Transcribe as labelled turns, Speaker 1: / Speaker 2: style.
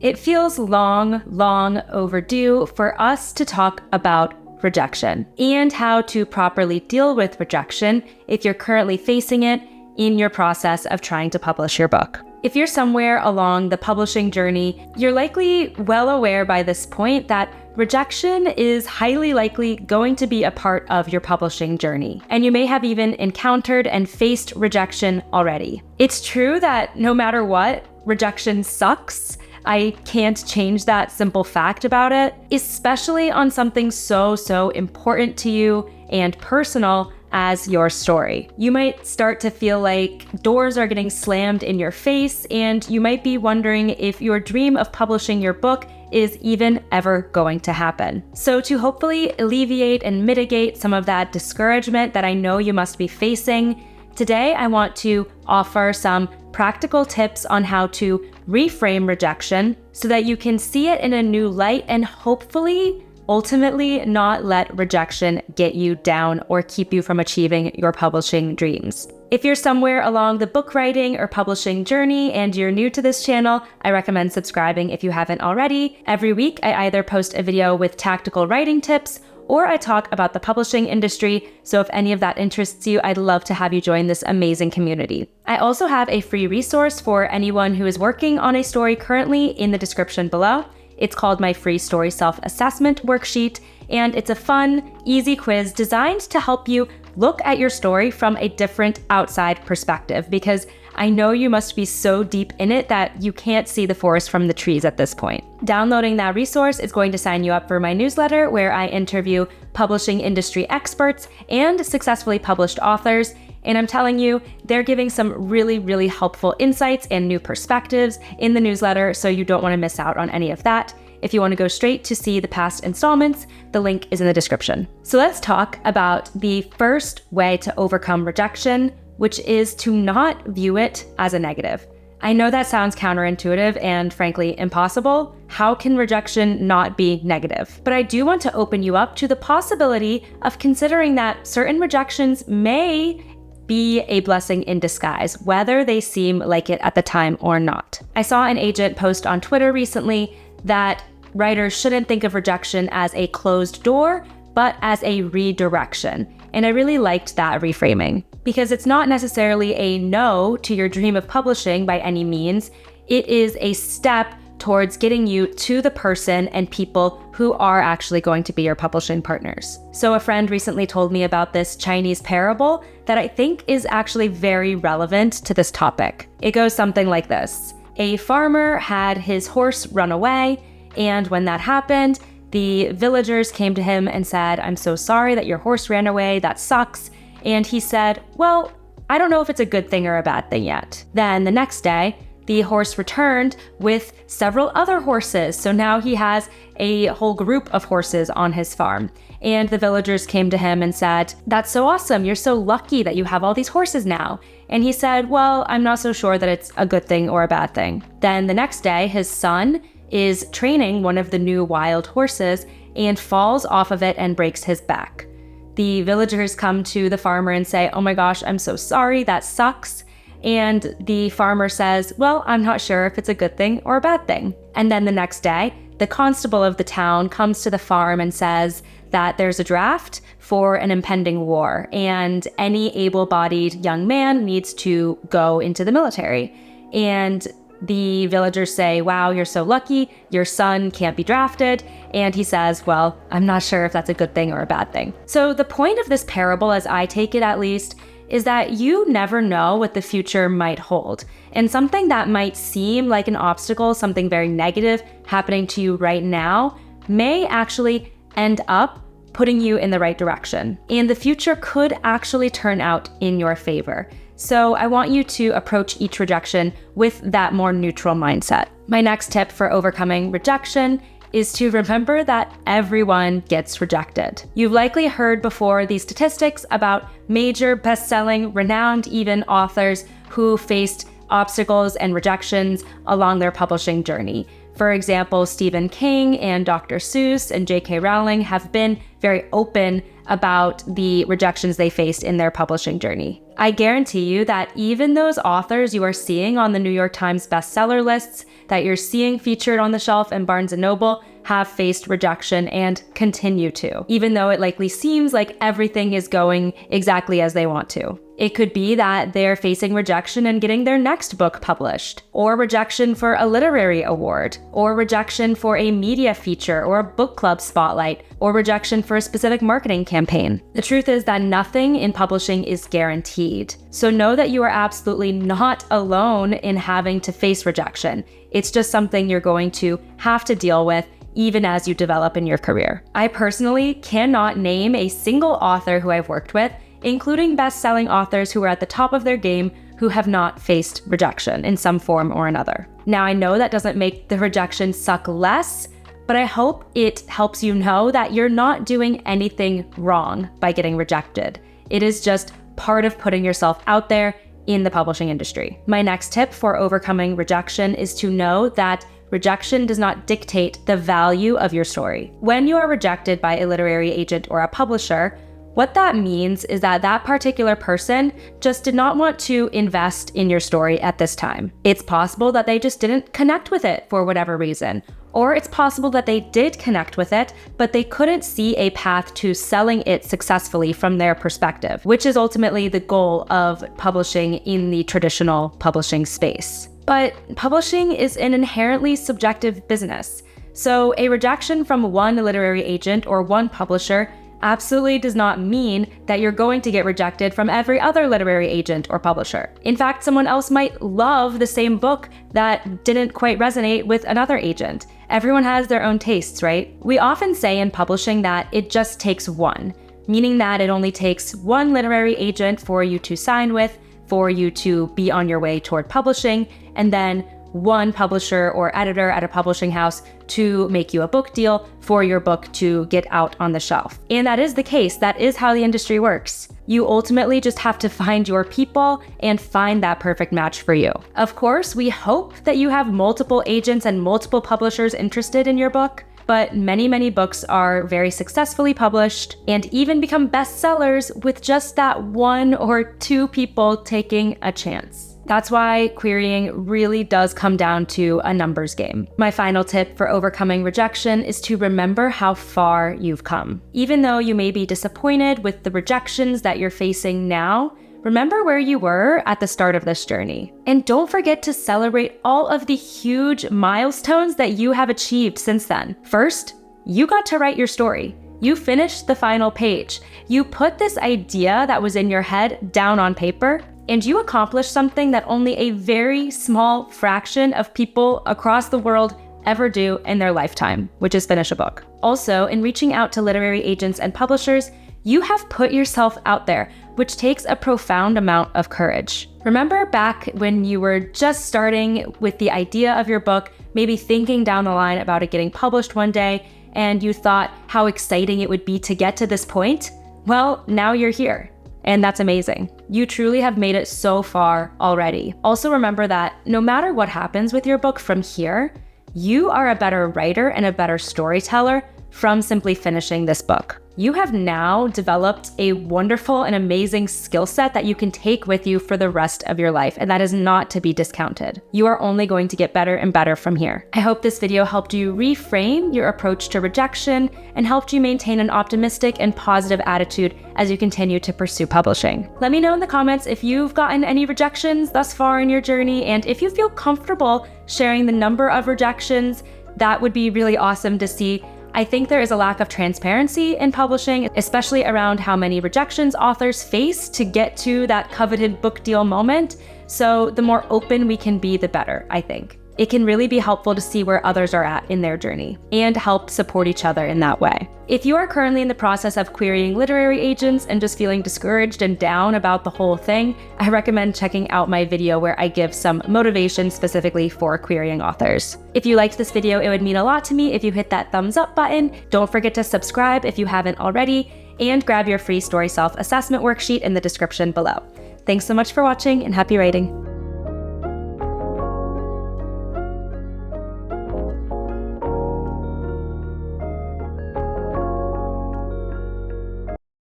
Speaker 1: It feels long overdue for us to talk about rejection and how to properly deal with rejection if you're currently facing it in your process of trying to publish your book. If you're somewhere along the publishing journey, you're likely well aware by this point that rejection is highly likely going to be a part of your publishing journey, and you may have even encountered and faced rejection already. It's true that no matter what, rejection sucks. I can't change that simple fact about it, especially on something so important to you and personal as your story. You might start to feel like doors are getting slammed in your face, and you might be wondering if your dream of publishing your book is even ever going to happen. So to hopefully alleviate and mitigate some of that discouragement that I know you must be facing, today I want to offer some practical tips on how to reframe rejection so that you can see it in a new light and hopefully ultimately not let rejection get you down or keep you from achieving your publishing dreams. If you're somewhere along the book writing or publishing journey and you're new to this channel, I recommend subscribing if you haven't already. Every week, I either post a video with tactical writing tips or I talk about the publishing industry, so if any of that interests you, I'd love to have you join this amazing community. I also have a free resource for anyone who is working on a story currently in the description below. It's called my free story self-assessment worksheet, and it's a fun, easy quiz designed to help you look at your story from a different outside perspective, because I know you must be so deep in it that you can't see the forest from the trees at this point. Downloading that resource is going to sign you up for my newsletter where I interview publishing industry experts and successfully published authors. And I'm telling you, they're giving some really helpful insights and new perspectives in the newsletter, so you don't want to miss out on any of that. If you want to go straight to see the past installments, the link is in the description. So let's talk about the first way to overcome rejection, which is to not view it as a negative. I know that sounds counterintuitive and frankly impossible. How can rejection not be negative? But I do want to open you up to the possibility of considering that certain rejections may be a blessing in disguise, whether they seem like it at the time or not. I saw an agent post on Twitter recently that writers shouldn't think of rejection as a closed door, but as a redirection. And I really liked that reframing, because it's not necessarily a no to your dream of publishing by any means. It is a step towards getting you to the person and people who are actually going to be your publishing partners. So a friend recently told me about this Chinese parable that I think is actually very relevant to this topic. It goes something like this. A farmer had his horse run away, and when that happened, the villagers came to him and said, "I'm so sorry that your horse ran away, that sucks." And he said, "Well, I don't know if it's a good thing or a bad thing yet." Then the next day, the horse returned with several other horses. So now he has a whole group of horses on his farm. And the villagers came to him and said, "That's so awesome. You're so lucky that you have all these horses now." And he said, "Well, I'm not so sure that it's a good thing or a bad thing." Then the next day, his son is training one of the new wild horses and falls off of it and breaks his back. The villagers come to the farmer and say, "Oh my gosh, I'm so sorry, that sucks." And the farmer says, "Well, I'm not sure if it's a good thing or a bad thing." And then the next day, the constable of the town comes to the farm and says that there's a draft for an impending war, and any able-bodied young man needs to go into the military. And the villagers say, "Wow, you're so lucky, your son can't be drafted." And he says, "Well, I'm not sure if that's a good thing or a bad thing." So the point of this parable, as I take it at least, is that you never know what the future might hold. And something that might seem like an obstacle, something very negative happening to you right now, may actually end up putting you in the right direction. And the future could actually turn out in your favor. So I want you to approach each rejection with that more neutral mindset. My next tip for overcoming rejection is to remember that everyone gets rejected. You've likely heard before these statistics about major best-selling, renowned even authors who faced obstacles and rejections along their publishing journey. For example, Stephen King and Dr. Seuss and J.K. Rowling have been very open about the rejections they faced in their publishing journey. I guarantee you that even those authors you are seeing on the New York Times bestseller lists, that you're seeing featured on the shelf in Barnes & Noble, have faced rejection and continue to, even though it likely seems like everything is going exactly as they want to. It could be that they're facing rejection and getting their next book published, or rejection for a literary award, or rejection for a media feature or a book club spotlight, or rejection for a specific marketing campaign. The truth is that nothing in publishing is guaranteed. So know that you are absolutely not alone in having to face rejection. It's just something you're going to have to deal with even as you develop in your career. I personally cannot name a single author who I've worked with, including best-selling authors who are at the top of their game, who have not faced rejection in some form or another. Now, I know that doesn't make the rejection suck less, but I hope it helps you know that you're not doing anything wrong by getting rejected. It is just part of putting yourself out there in the publishing industry. My next tip for overcoming rejection is to know that rejection does not dictate the value of your story. When you are rejected by a literary agent or a publisher, what that means is that that particular person just did not want to invest in your story at this time. It's possible that they just didn't connect with it for whatever reason. Or it's possible that they did connect with it, but they couldn't see a path to selling it successfully from their perspective, which is ultimately the goal of publishing in the traditional publishing space. But publishing is an inherently subjective business. So a rejection from one literary agent or one publisher absolutely does not mean that you're going to get rejected from every other literary agent or publisher. In fact, someone else might love the same book that didn't quite resonate with another agent. Everyone has their own tastes, right? We often say in publishing that it just takes one, meaning that it only takes one literary agent for you to sign with, for you to be on your way toward publishing, and then one publisher or editor at a publishing house to make you a book deal for your book to get out on the shelf. And that is the case. That is how the industry works. You ultimately just have to find your people and find that perfect match for you. Of course, we hope that you have multiple agents and multiple publishers interested in your book, but many books are very successfully published and even become bestsellers with just that one or two people taking a chance. That's why querying really does come down to a numbers game. My final tip for overcoming rejection is to remember how far you've come. Even though you may be disappointed with the rejections that you're facing now, remember where you were at the start of this journey. And don't forget to celebrate all of the huge milestones that you have achieved since then. First, you got to write your story. You finished the final page. You put this idea that was in your head down on paper, and you accomplished something that only a very small fraction of people across the world ever do in their lifetime, which is finish a book. Also, in reaching out to literary agents and publishers, you have put yourself out there, which takes a profound amount of courage. Remember back when you were just starting with the idea of your book, maybe thinking down the line about it getting published one day, and you thought how exciting it would be to get to this point? Well, now you're here. And that's amazing. You truly have made it so far already. Also remember that no matter what happens with your book from here, you are a better writer and a better storyteller from simply finishing this book. You have now developed a wonderful and amazing skill set that you can take with you for the rest of your life, and that is not to be discounted. You are only going to get better and better from here. I hope this video helped you reframe your approach to rejection and helped you maintain an optimistic and positive attitude as you continue to pursue publishing. Let me know in the comments if you've gotten any rejections thus far in your journey, and if you feel comfortable sharing the number of rejections, that would be really awesome to see. I think there is a lack of transparency in publishing, especially around how many rejections authors face to get to that coveted book deal moment. So the more open we can be, the better, I think. It can really be helpful to see where others are at in their journey and help support each other in that way. If you are currently in the process of querying literary agents and just feeling discouraged and down about the whole thing, I recommend checking out my video where I give some motivation specifically for querying authors. If you liked this video, it would mean a lot to me if you hit that thumbs up button. Don't forget to subscribe if you haven't already, and grab your free story self-assessment worksheet in the description below. Thanks so much for watching, and happy writing.